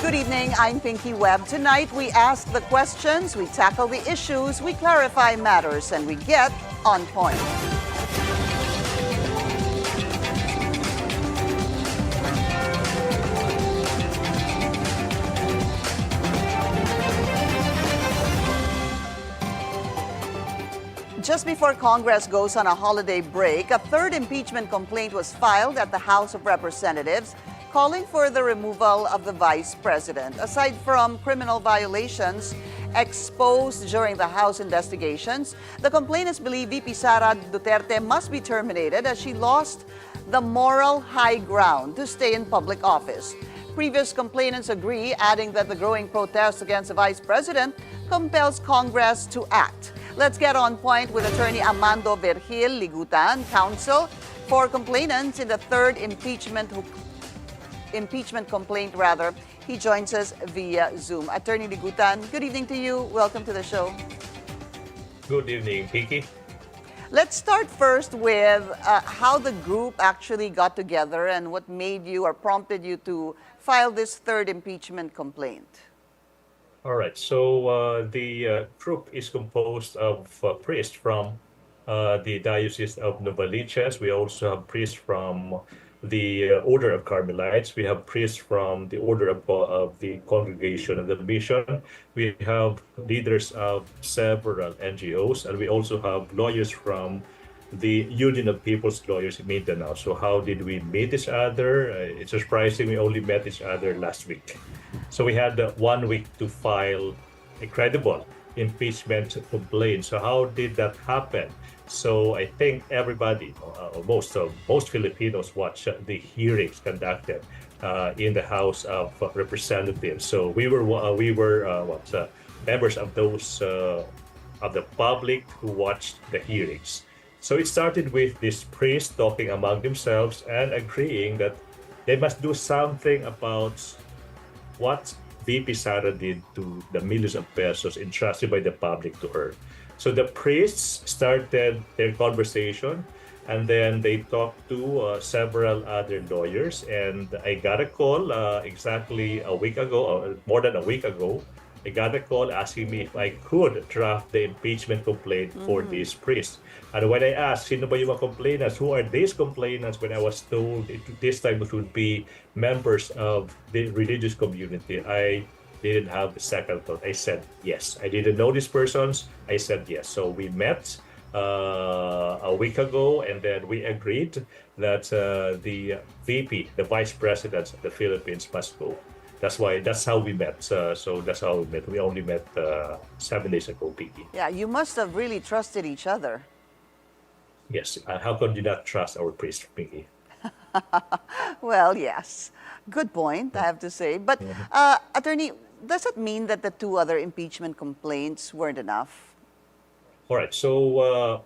Good evening, I'm Pinky Webb. Tonight we ask the questions, we tackle the issues, we clarify matters, and we get on point. Just before Congress goes on a holiday break, a third impeachment complaint was filed at the House of Representatives calling for the removal of the Vice President. Aside from criminal violations exposed during the House investigations, the complainants believe VP Sara Duterte must be terminated as she lost the moral high ground to stay in public office. Previous complainants agree, adding that the growing protest against the Vice President compels Congress to act. Let's get on point with Attorney Amando Virgil Ligutan, counsel for complainants in the third impeachment complaint. He joins us via Zoom. Attorney Ligutan, good evening to you. Welcome to the show. Good evening, Pinky. Let's start first with how the group actually got together and what made you or prompted you to file this third impeachment complaint. All right, so the group is composed of priests from the Diocese of Novaliches. We also have priests from the Order of Carmelites. We have priests from the Order of the Congregation of the Mission. We have leaders of several NGOs, and we also have lawyers from the Union of People's Lawyers in Mindanao. So how did we meet each other? It's surprising we only met each other last week. So we had 1 week to file a credible impeachment complaint. So how did that happen? So I think everybody, most Filipinos watch the hearings conducted in the House of Representatives. So we were members of those of the public who watched the hearings. So it started with this priest talking among themselves and agreeing that they must do something about what VP Sara did to the millions of pesos entrusted by the public to her. So the priests started their conversation, and then they talked to several other lawyers. And I got a call exactly a week ago, or more than a week ago. I got a call asking me if I could draft the impeachment complaint for these priests. And when I asked, sino ba yung mga complainants? Who are these complainants? When I was told this time it would be members of the religious community, I didn't have a second thought. I said yes. I didn't know these persons. I said yes. So we met a week ago, and then we agreed that the VP, the Vice President of the Philippines, must go. That's how we met. So that's how we met. We only met 7 days ago, Pinky. Yeah, you must have really trusted each other. Yes. How could you not trust our priest, Pinky? Well, yes. Good point, I have to say. But, Attorney, does it mean that the two other impeachment complaints weren't enough? All right. So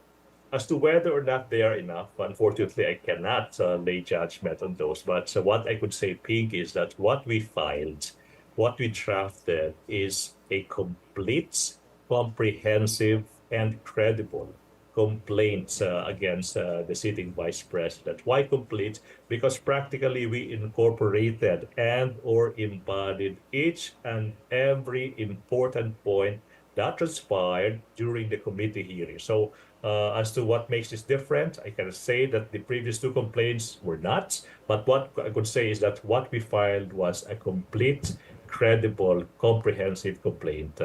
as to whether or not they are enough, unfortunately, I cannot lay judgment on those. But what I could say, Pink, is that what we filed, what we drafted is a complete, comprehensive, and credible complaint against the sitting Vice President. Why complete? Because practically we incorporated and or embodied each and every important point that transpired during the committee hearing. So as to what makes this different, I can say that the previous two complaints were not, but what I could say is that what we filed was a complete, credible, comprehensive complaint,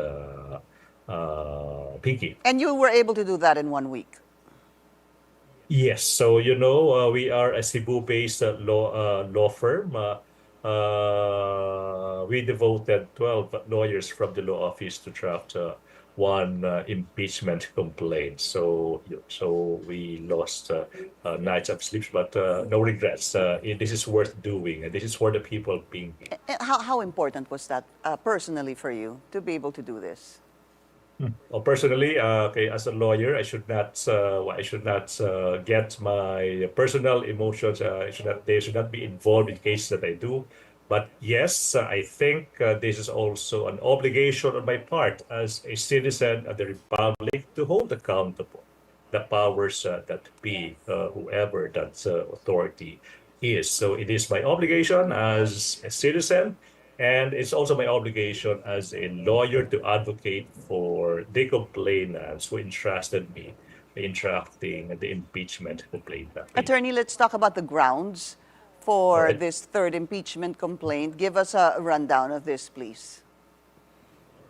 Pinky. And you were able to do that in 1 week? Yes. So, we are a Cebu-based law firm. We devoted 12 lawyers from the law office to draft one impeachment complaint. So we lost nights of sleep, but no regrets. This is worth doing, and this is for the people being. How important was that personally for you to be able to do this? Well, personally, as a lawyer, I should not get my personal emotions. They should not be involved in cases that I do. But yes, I think this is also an obligation on my part as a citizen of the Republic to hold accountable the powers that be, whoever that authority is. So it is my obligation as a citizen And it's also my obligation as a lawyer to advocate for the complainants who entrusted me in drafting the impeachment complaint. Attorney, let's talk about the grounds All for right. this third impeachment complaint. Give us a rundown of this, please.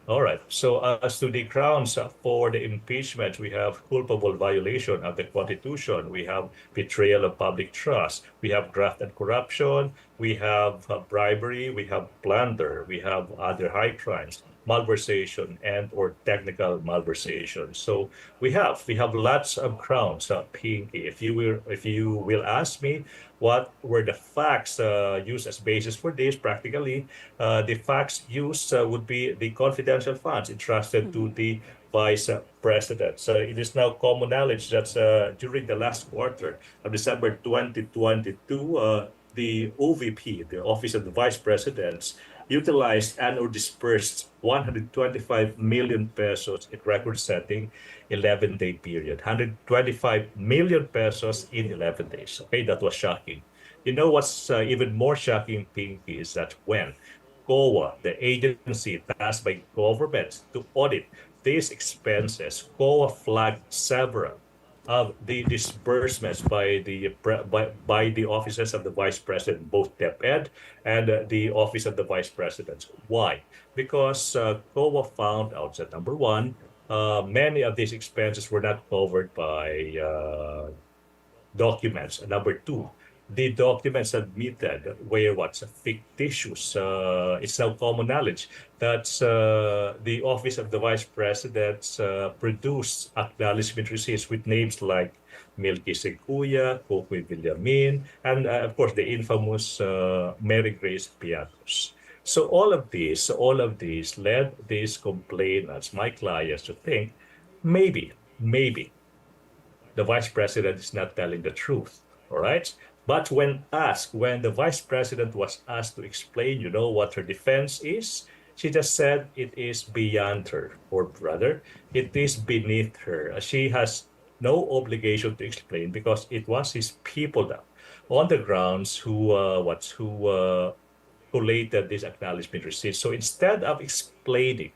All right. So as to the grounds for the impeachment, we have culpable violation of the Constitution. We have betrayal of public trust. We have graft and corruption. We have bribery. We have plunder. We have other high crimes, malversation, and or technical malversation. So we have lots of grounds. Pinky, if you will ask me, what were the facts used as basis for this? Practically, the facts used would be the confidential funds entrusted to the Vice President. So it is now common knowledge that during the last quarter of December 2022, the OVP, the Office of the Vice Presidents, utilized and or dispersed 125 million pesos in record-setting 11-day period. 125 million pesos in 11 days. Okay, that was shocking. You know what's even more shocking, Pinky, is that when COA, the agency tasked by government to audit these expenses, COA flagged several of the disbursements by the offices of the Vice President, both DepEd and the Office of the Vice President. Why? Because COA found out that number one, many of these expenses were not covered by documents. Number two, the documents submitted were what's fictitious. It's now common knowledge that the Office of the Vice President produced acknowledgement receipts with names like Milky Sequoia, Coco Villamin, and of course the infamous Mary Grace Piatos. So all of these led these complainants, my clients, to think maybe the Vice President is not telling the truth. All right. But when the Vice President was asked to explain, what her defense is, she just said it is beyond her, or rather, it is beneath her. She has no obligation to explain because it was his people now on the grounds who collated this acknowledgement receipt. So instead of explaining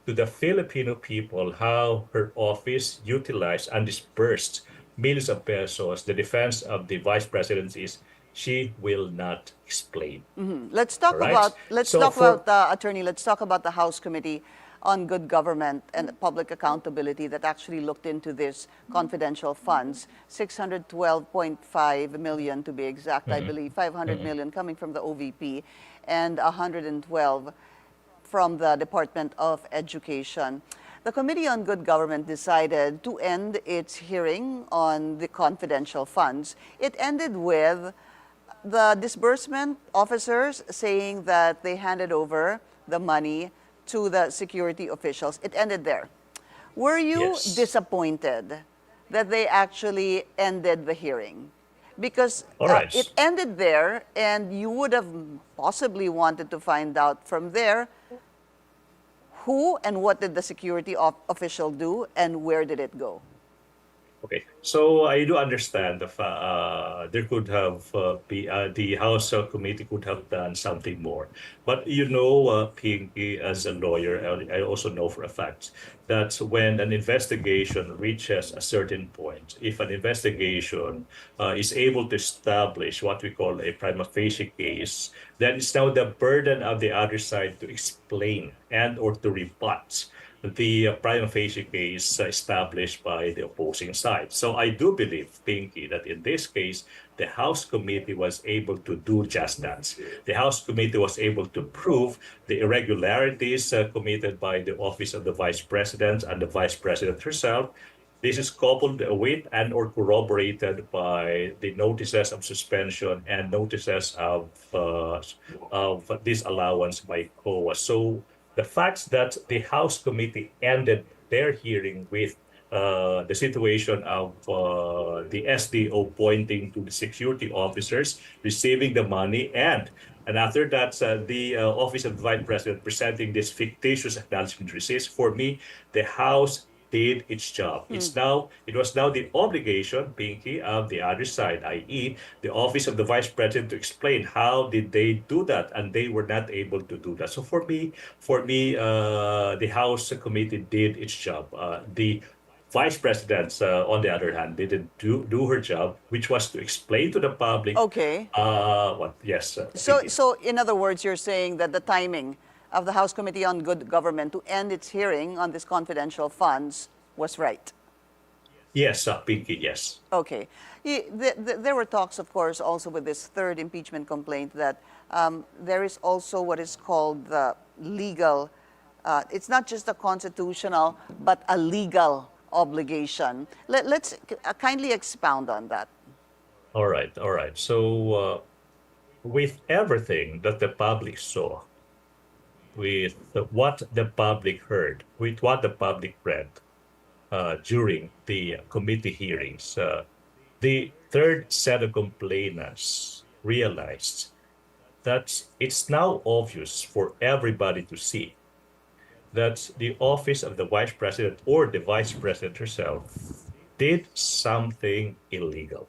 to the Filipino people how her office utilized and dispersed millions of pesos, the defense of the Vice President is she will not explain. Let's talk All right? about So Let's talk about the House Committee on Good Government and Public Accountability that actually looked into this confidential funds, 612.5 million to be exact, I believe, 500 million coming from the OVP and 112 from the Department of Education. The Committee on Good Government decided to end its hearing on the confidential funds. It ended with the disbursement officers saying that they handed over the money to the security officials. It ended there. Were you Yes. disappointed that they actually ended the hearing? Because All right. it ended there, and you would have possibly wanted to find out from there who and what did the security official do and where did it go? Okay, so I do understand there could have the House Committee could have done something more, but Pinky, as a lawyer, I also know for a fact that when an investigation reaches a certain point, if an investigation is able to establish what we call a prima facie case, then it's now the burden of the other side to explain and or to rebut the prima facie case established by the opposing side. So I do believe, Pinky, that in this case, the House Committee was able to do just that. The House Committee was able to prove the irregularities committed by the Office of the Vice President and the Vice President herself. This is coupled with and or corroborated by the notices of suspension and notices of disallowance by COA. So the fact that the House Committee ended their hearing with the situation of the SDO pointing to the security officers receiving the money, and after that, the Office of the Vice President presenting this fictitious acknowledgement receipts. For me, the House did its job. It was now the obligation, Pinky, of the other side, i.e., the office of the vice president, to explain how did they do that, and they were not able to do that. So the House committee did its job. The vice president, on the other hand, didn't do her job, which was to explain to the public. Okay. What? Yes, So, Pinky. so in other words, you're saying that the timing of the House Committee on Good Government to end its hearing on these confidential funds was right. Yes, Pinky. Yes. Okay. There were talks, of course, also with this third impeachment complaint that there is also what is called the legal, it's not just a constitutional, but a legal obligation. Let's kindly expound on that. All right. All right. So, with everything that the public saw, with what the public heard, with what the public read during the committee hearings, the third set of complainants realized that it's now obvious for everybody to see that the office of the vice president or the vice president herself did something illegal.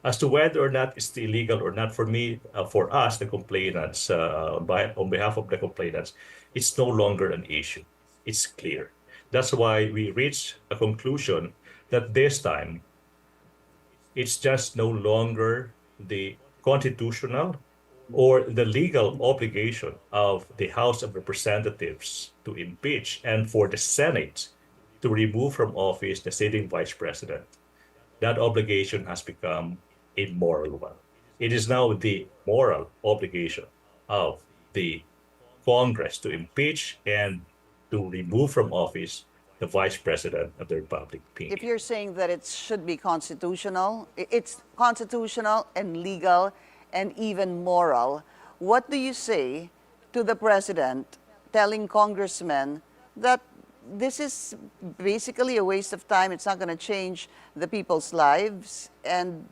As to whether or not it's illegal or not, for me, for us, the complainants, on behalf of the complainants, it's no longer an issue. It's clear. That's why we reached a conclusion that this time it's just no longer the constitutional or the legal obligation of the House of Representatives to impeach and for the Senate to remove from office the sitting vice president. That obligation has become a moral one. It is now the moral obligation of the Congress to impeach and to remove from office the vice president of the Republic. If you're saying that it should be constitutional, it's constitutional and legal and even moral, what do you say to the president telling congressmen that this is basically a waste of time, it's not going to change the people's lives, and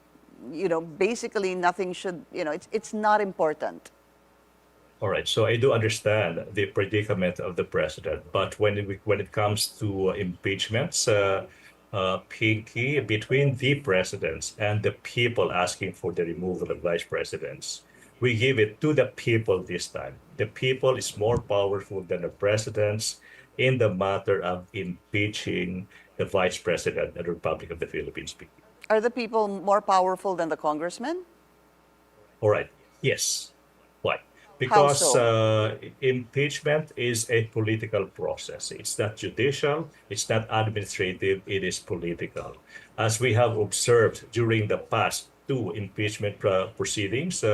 basically nothing should, it's not important? All right, so I do understand the predicament of the president, but when it comes to impeachments, Pinky, between the presidents and the people asking for the removal of vice presidents, we give it to the people this time. The people is more powerful than the presidents in the matter of impeaching the vice president of the Republic of the Philippines. Pinky. Are the people more powerful than the congressmen? All right, yes. Why? How Because so? impeachment is a political process. It's not judicial, it's not administrative, it is political. As we have observed during the past two impeachment proceedings,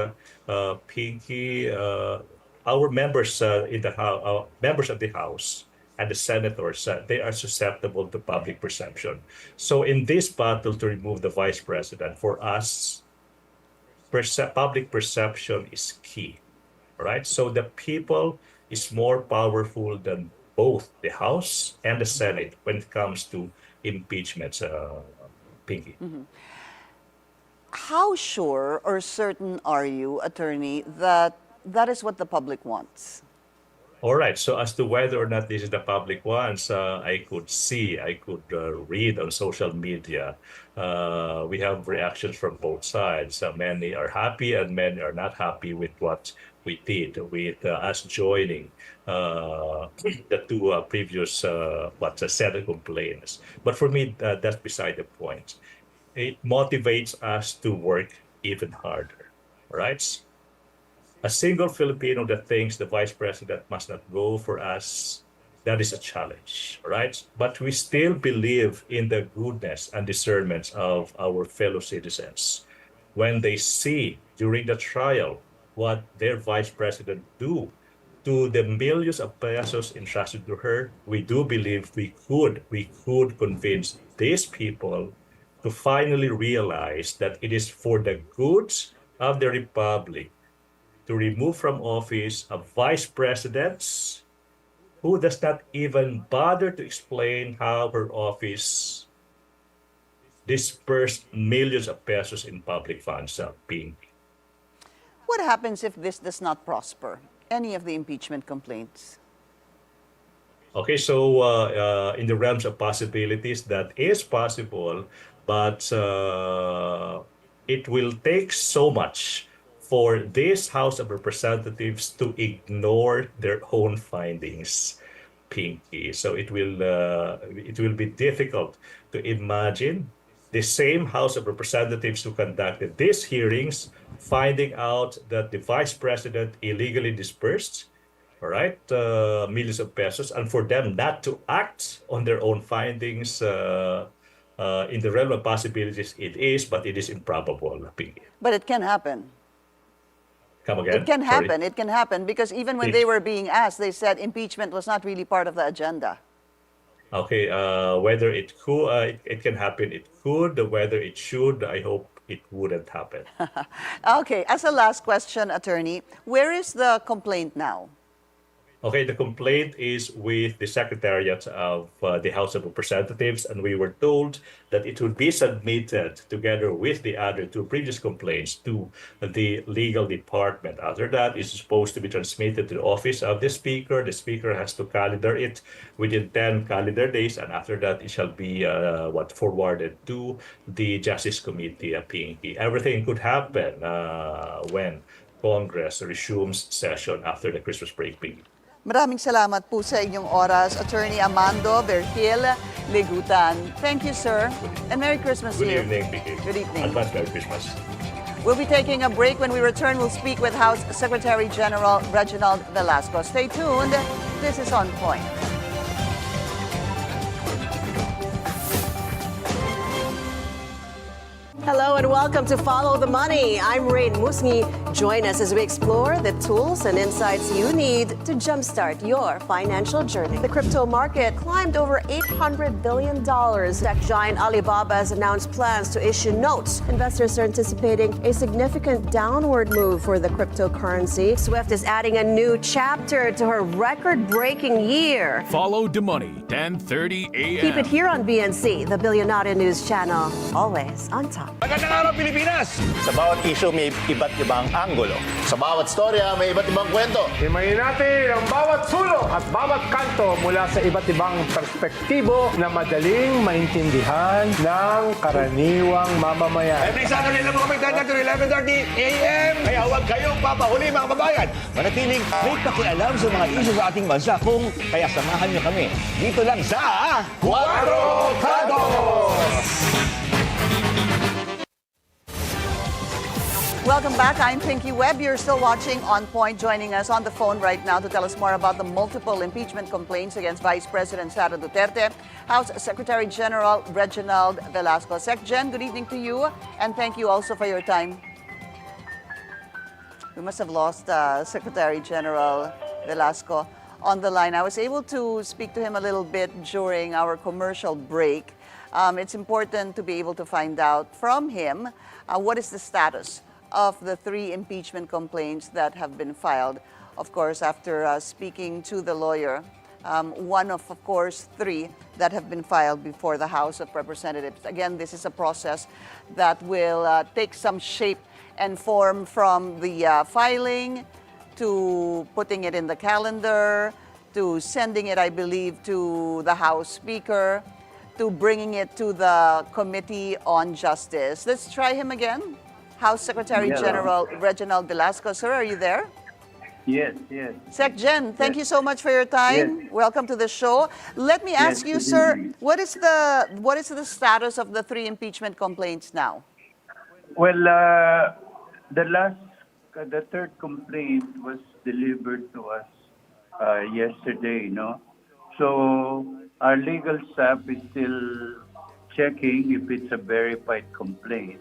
Pinky, our members in the house, members of the House and the senators, they are susceptible to public perception. So in this battle to remove the vice president, for us, public perception is key. Right? So the people is more powerful than both the House and the Senate when it comes to impeachments, Pinky. How sure or certain are you, attorney, that that is what the public wants? All right. So as to whether or not this is the public ones, I could read on social media. We have reactions from both sides. Many are happy and many are not happy with what we did, with us joining the two previous set of complaints. But for me, that's beside the point. It motivates us to work even harder, right? A single Filipino that thinks the vice president must not go for us, that is a challenge, right? But we still believe in the goodness and discernment of our fellow citizens. When they see during the trial what their vice president do to the millions of pesos entrusted to her, we do believe we could convince these people to finally realize that it is for the goods of the Republic to remove from office a vice president who does not even bother to explain how her office dispersed millions of pesos in public funds being. What happens if this does not prosper? Any of the impeachment complaints? Okay, so in the realms of possibilities, that is possible, but it will take so much for this House of Representatives to ignore their own findings, Pinky. So it will be difficult to imagine the same House of Representatives who conducted these hearings finding out that the Vice President illegally dispersed, all right, millions of pesos, and for them not to act on their own findings in the realm of possibilities, it is, but it is improbable. Pinky. But it can happen. Come It again? can Sorry. happen. It can happen because even when they were being asked, they said impeachment was not really part of the agenda. Okay, whether it could, it can happen, it could. Whether it should, I hope it wouldn't happen. Okay, as a last question, attorney, where is the complaint now? Okay, the complaint is with the Secretariat of the House of Representatives, and we were told that it would be submitted together with the other two previous complaints to the legal department. After that, it's supposed to be transmitted to the office of the Speaker. The Speaker has to calendar it within 10 calendar days, and after that, it shall be forwarded to the Justice Committee, Pinky. Everything could happen when Congress resumes session after the Christmas break, Pinky. Maraming salamat po sa inyong oras, Attorney Amando Virgil Ligutan. Thank you, sir, and Merry Christmas to you. Good evening, Pinky. Good evening. Advance Merry Christmas. We'll be taking a break. When we return, we'll speak with House Secretary General Reginald Velasco. Stay tuned. This is On Point. Hello and welcome to Follow the Money. I'm Rain Musni. Join us as we explore the tools and insights you need to jumpstart your financial journey. The crypto market climbed over $800 billion. Tech giant Alibaba has announced plans to issue notes. Investors are anticipating a significant downward move for the cryptocurrency. Swift is adding a new chapter to her record-breaking year. Follow the Money, 10:30 a.m. Keep it here on BNC, the Billionaire News Channel. Always on top. Magandang araw, Pilipinas! Sa bawat issue may iba't ibang anggulo. Sa bawat storya may iba't ibang kwento. Himayin natin ang bawat sulok at bawat kanto mula sa iba't ibang perspektibo na madaling maintindihan ng karaniwang mamamayan. Every Saturday lang kami tanda to 11:30 a.m. Kaya huwag kayong papahuli mga kababayan. Manatiling may pakialam sa mga issue sa ating bansa kaya samahan niyo kami dito lang sa Cuatro Cantos! Welcome back. I'm Pinky Webb. You're still watching On Point. Joining us on the phone right now to tell us more about the multiple impeachment complaints against Vice President Sara Duterte, House Secretary General Reginald Velasco. Sec Gen, good evening to you, and thank you also for your time. We must have lost Secretary General Velasco on the line. I was able to speak to him a little bit during our commercial break. It's important to be able to find out from him what is the status of the 3 impeachment complaints that have been filed. Of course, after speaking to the lawyer, one of course, 3 that have been filed before the House of Representatives. Again, this is a process that will take some shape and form from the filing to putting it in the calendar, to sending it, I believe, to the House Speaker, to bringing it to the Committee on Justice. Let's try him again. House Secretary General Reginald Velasco. Sir, are you there? Yes. Sec Gen, thank you so much for your time. Yes. Welcome to the show. Let me ask you, sir, what is the status of the 3 impeachment complaints now? Well, the third complaint was delivered to us yesterday, no? So our legal staff is still checking if it's a verified complaint.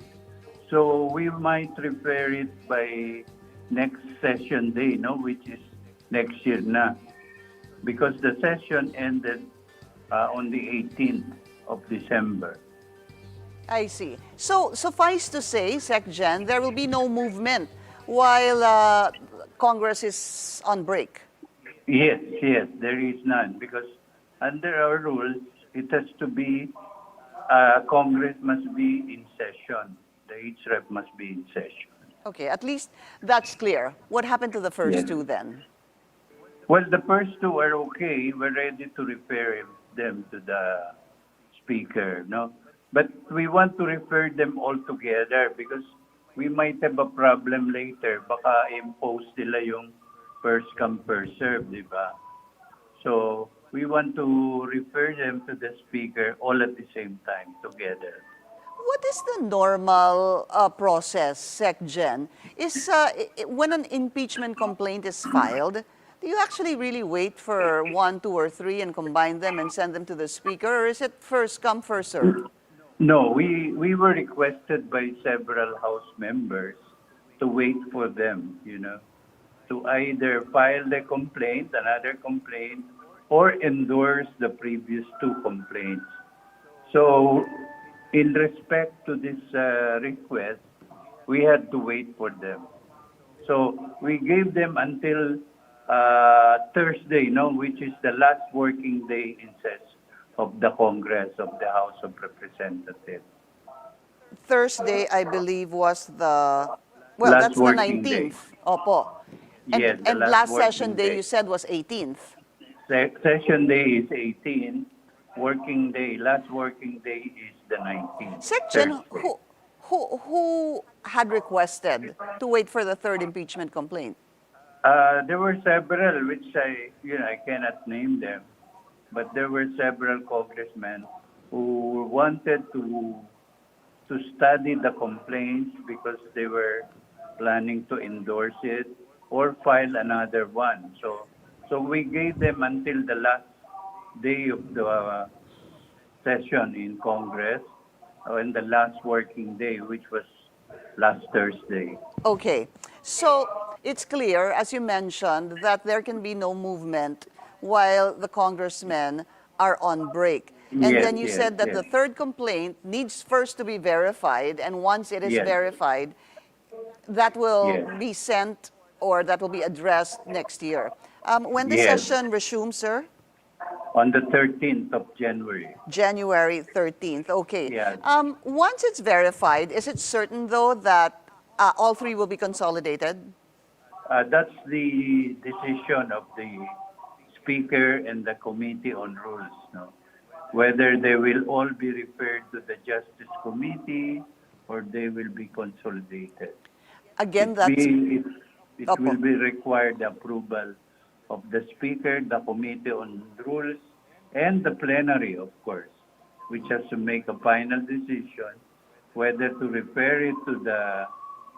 So we might refer it by next session day, no, which is next year na. Because the session ended on the 18th of December. I see. So suffice to say, Sec Gen, there will be no movement while Congress is on break. Yes, there is none. Because under our rules, it has to be, Congress must be in session. Each rep must be in session. Okay, at least that's clear. What happened to the first 2 then? Well, the first two are okay. We're ready to refer them to the speaker, no? But we want to refer them all together because we might have a problem later. Baka impose nila yung first come, first serve, di ba? So we want to refer them to the speaker all at the same time together. What is the normal process, SecGen? Is when an impeachment complaint is filed, do you actually really wait for 1, 2, or 3 and combine them and send them to the speaker, or is it first come, first serve? No, we were requested by several House members to wait for them, to either file the complaint, another complaint, or endorse the previous 2 complaints. So, in respect to this request, we had to wait for them. So, we gave them until Thursday, which is the last working day in session of the Congress of the House of Representatives. Thursday, I believe, was the, Last that's the working 19th. day. Opo. And, Yes, the and last last working session day, day. you said, was 18th. Session day is 18. Working day, last working day is the 19th. SecGen, Thursday. who had requested to wait for the 3rd impeachment complaint? There were several, which I cannot name them, but there were several congressmen who wanted to study the complaints because they were planning to endorse it or file another one. So we gave them until the last day of the session in Congress, and the last working day, which was last Thursday. Okay, so it's clear, as you mentioned, that there can be no movement while the congressmen are on break. And Yes, then you yes, said that yes. the 3rd complaint needs first to be verified, and once it is Yes. verified, that will Yes. be sent or that will be addressed next year. When the Yes. session resumes, sir? On the 13th of January. January 13th, okay. Yes. Once it's verified, is it certain, though, that all 3 will be consolidated? That's the decision of the Speaker and the Committee on Rules, whether they will all be referred to the Justice Committee or they will be consolidated. Again, that's... It Opo. will be required the approval of the Speaker, the Committee on Rules, and the plenary, of course, which has to make a final decision whether to refer it to the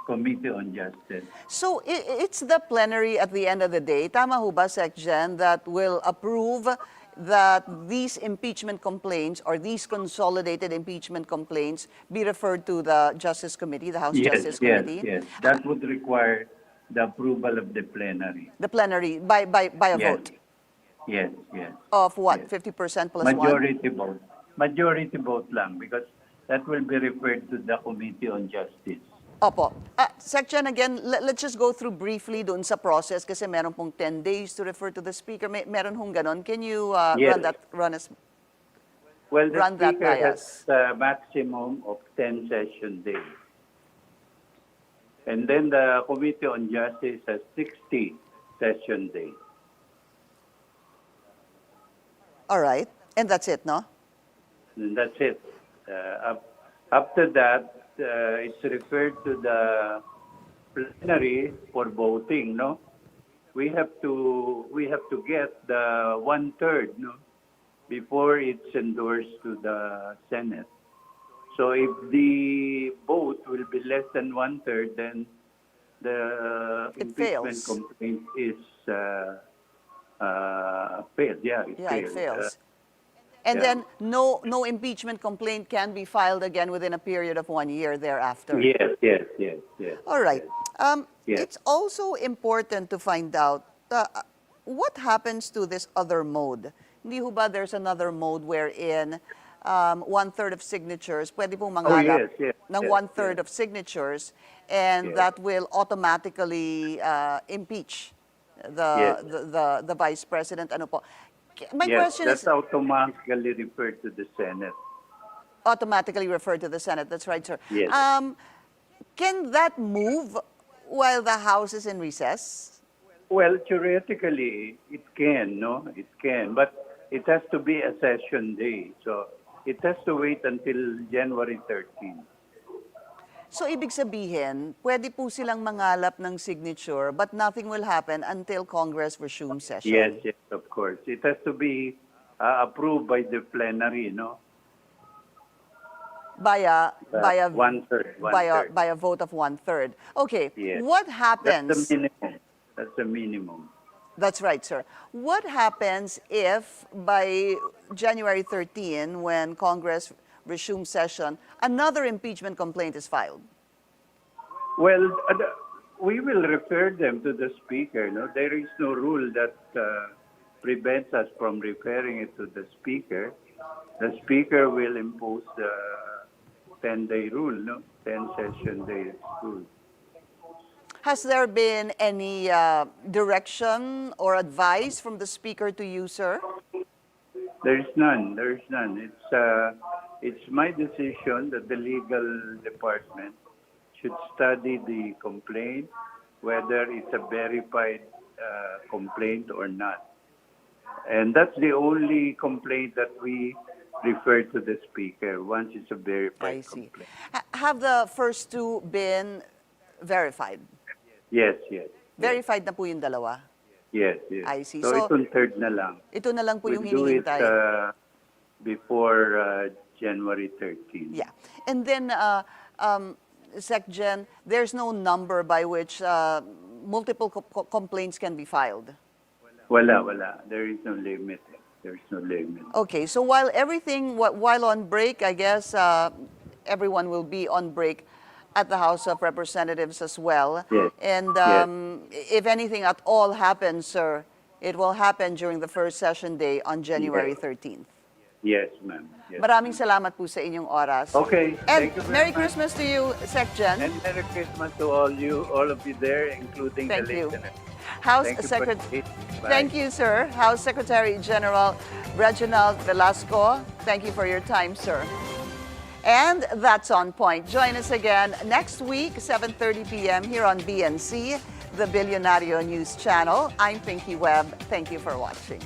Committee on Justice. So it's the plenary at the end of the day, tama ho ba, SecGen, that will approve that these impeachment complaints or these consolidated impeachment complaints be referred to the Justice Committee, the House Justice Committee? Yes. That would require the approval of the plenary. The plenary, by a Yes. vote Yes. of what, Yes. 50% plus 1? Majority vote. Majority vote lang because that will be referred to the Committee on Justice. Opo. SecGen, again, let's just go through briefly doon sa process kasi meron pong 10 days to refer to the Speaker. Meron hong ganon. Can you Yes. Well, the run that Speaker by has a maximum of 10 session days. And then the Committee on Justice has 60 session days. All right. And that's it, no? And that's it. After that, it's referred to the plenary for voting, no? We have to get the 1/3, no, before it's endorsed to the Senate. So if the vote will be less than 1/3, then the It impeachment fails. complaint is failed. Yeah, It fails. And yeah. then no impeachment complaint can be filed again within a period of 1 year thereafter. Yes. All right. Yes. It's also important to find out what happens to this other mode. Hindi ho ba there's another mode wherein 1/3 of signatures, pwede pong mangalap yes, ng yes, 1/3 of signatures, and Yes. that will automatically impeach the Vice President. Ano po? My Yes, question that's is automatically referred to the Senate. automatically referred to the Senate. That's right, sir. Yes. Can that move while the House is in recess? Well, theoretically, it can, no? It can. But it has to be a session day. So it has to wait until January 13. So ibig sabihin, pwede po silang mangalap ng signature but nothing will happen until Congress resumes session. Yes, of course. It has to be approved by the plenary, no? By a One-third. by a vote of 1/3. Okay. Yes. What That's happens? the minimum. That's the minimum. That's right, sir. What happens if by January 13, when Congress resumes session, another impeachment complaint is filed? Well, we will refer them to the Speaker. No, there is no rule that prevents us from referring it to the Speaker. The Speaker will impose the 10-day rule, no, 10-session day rule. Has there been any direction or advice from the Speaker to you, sir? There is none. There is none. It's my decision that the legal department should study the complaint, whether it's a verified complaint or not. And that's the only complaint that we refer to the Speaker once it's a verified I see. complaint. Have the first two been verified? Yes. Verified na po yung dalawa? Yes. I see. So, So, itong third na lang. Ito na lang po yung We'll do it hinihintay. before January 13. Yeah. And then, Sec Gen, there's no number by which multiple complaints can be filed. Wala. There is no limit. There's no limit. Okay, so while on break, I guess everyone will be on break at the House of Representatives as well. Yes. And if anything at all happens, sir, it will happen during the first session day on January 13th. Yes, ma'am. Yes. Maraming salamat po sa inyong oras. Okay. And Thank you very Merry much. Christmas to you, Sec Gen. And Merry Christmas to all of you there, including Thank the you. listeners. House Thank you, Secretary. Bye. Thank you, sir. House Secretary General Reginald Velasco. Thank you for your time, sir. And that's On Point. Join us again next week, 7:30 p.m. here on BNC, the Billionario News Channel. I'm Pinky Webb. Thank you for watching.